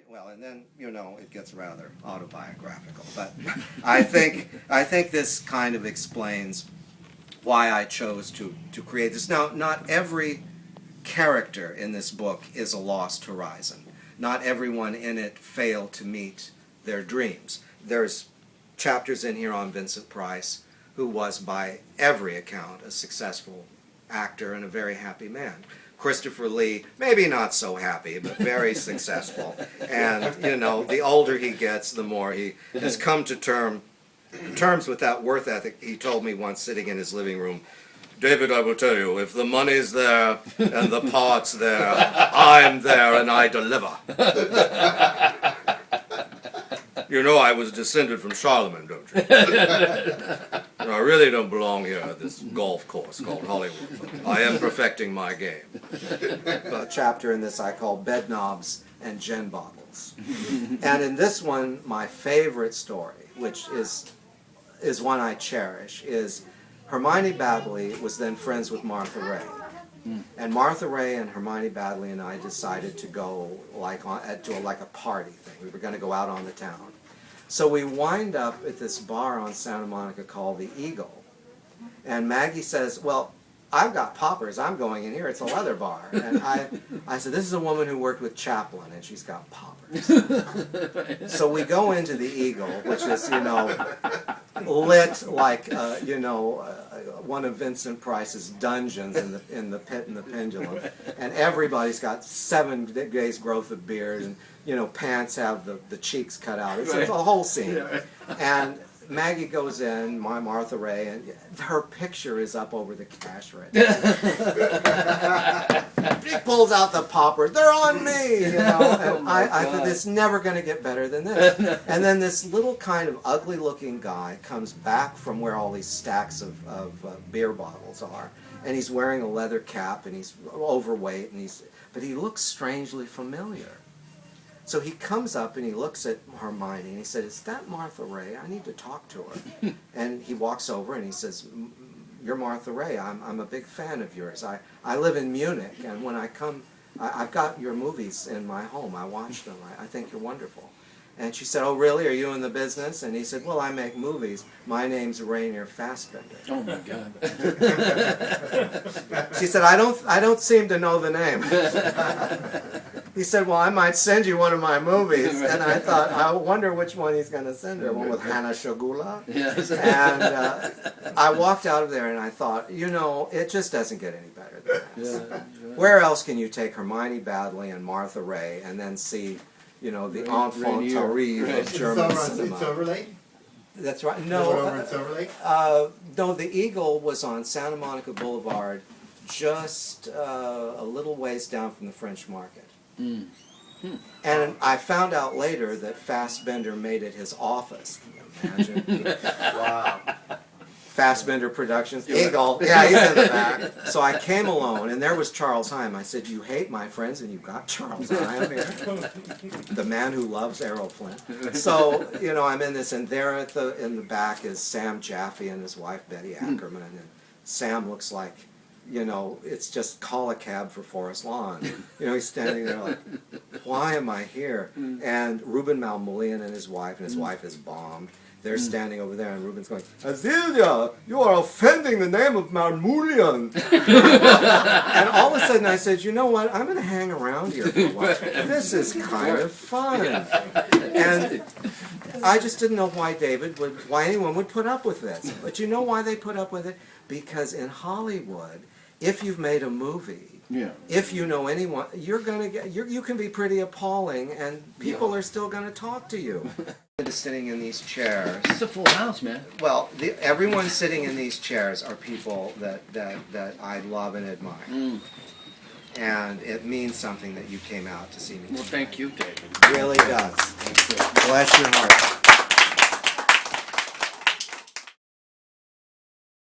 Well, and then, you know, it gets rather autobiographical. But I think this kind of explains why I chose to create this. Now, not every character in this book is a lost horizon. Not everyone in it failed to meet their dreams. There's chapters in here on Vincent Price, who was, by every account, a successful actor and a very happy man. Christopher Lee, maybe not so happy, but very successful. And, you know, the older he gets, the more he has come to terms with that worth ethic. He told me once, sitting in his living room, "David, I will tell you, if the money's there and the part's there, I'm there and I deliver." You know I was descended from Charlemagne, don't you? You know, I really don't belong here at this golf course called Hollywood. I am perfecting my game. A chapter in this I call Bed Knobs and Gin Bottles. And in this one, my favorite story, which is one I cherish, is Hermione Baddeley was then friends with Martha Ray. And Martha Ray and Hermione Baddeley and I decided to go to a party thing. We were going to go out on the town. So we wind up at this bar on Santa Monica called the Eagle. And Maggie says, "Well, I've got poppers. I'm going in here. It's a leather bar." And I said, "This is a woman who worked with Chaplin, and she's got poppers." So we go into the Eagle, which is, you know, lit like, you know, one of Vincent Price's dungeons in the Pit and the Pendulum. And everybody's got 7 days' growth of beard, and, you know, pants have the cheeks cut out. It's a whole scene. And Maggie goes in, Martha Ray, and her picture is up over the cash register. She pulls out the poppers. "They're on me!" You know, and I thought, this is never going to get better than this. And then this little kind of ugly-looking guy comes back from where all these stacks of beer bottles are, and he's wearing a leather cap, and he's overweight, but he looks strangely familiar. So he comes up and he looks at Hermione and he said, "Is that Martha Ray? I need to talk to her." And he walks over and he says, "You're Martha Ray. I'm a big fan of yours. I live in Munich, and when I come, I've got your movies in my home. I watch them. I think you're wonderful." And she said, "Oh, really? Are you in the business?" And he said, "Well, I make movies. My name's Rainier Fassbender." Oh my God. She said, I don't seem to know the name." He said, "Well, I might send you one of my movies." And I thought, I wonder which one he's going to send her. One with Hannah Shagula? Yes. And I walked out of there and I thought, you know, it just doesn't get any better than this. Yeah. Where else can you take Hermione Baddeley and Martha Ray and then see, you know, the enfant terrible of German cinema? Silver Lake? That's right. No, over in Silver Lake? No, the Eagle was on Santa Monica Boulevard, just a little ways down from the French Market. Mm. And I found out later that Fassbender made it his office. Can you imagine? Wow. Fassbender Productions, Eagle. Yeah, he's in the back. So I came alone, and there was Charles Heim. I said, "You hate my friends, and you've got Charles Heim here, the man who loves Errol Flynn." So, you know, I'm in this, and there in the back is Sam Jaffe and his wife Betty Ackerman, and Sam looks like, you know, it's just call a cab for Forest Lawn. You know, he's standing there like, why am I here? And Ruben Malmulian and his wife is bombed. They're standing over there, and Ruben's going, "Azealia, you are offending the name of Malmulian." And all of a sudden I said, you know what, I'm going to hang around here for a while. This is kind of fun. And I just didn't know why anyone would put up with this. But you know why they put up with it? Because in Hollywood, if you've made a movie, if you know anyone, you can be pretty appalling, and people are still going to talk to you. Sitting in these chairs. It's a full house, man. Well, everyone sitting in these chairs are people that I love and admire. And it means something that you came out to see me. Well, thank you, David. It really does. Bless your heart.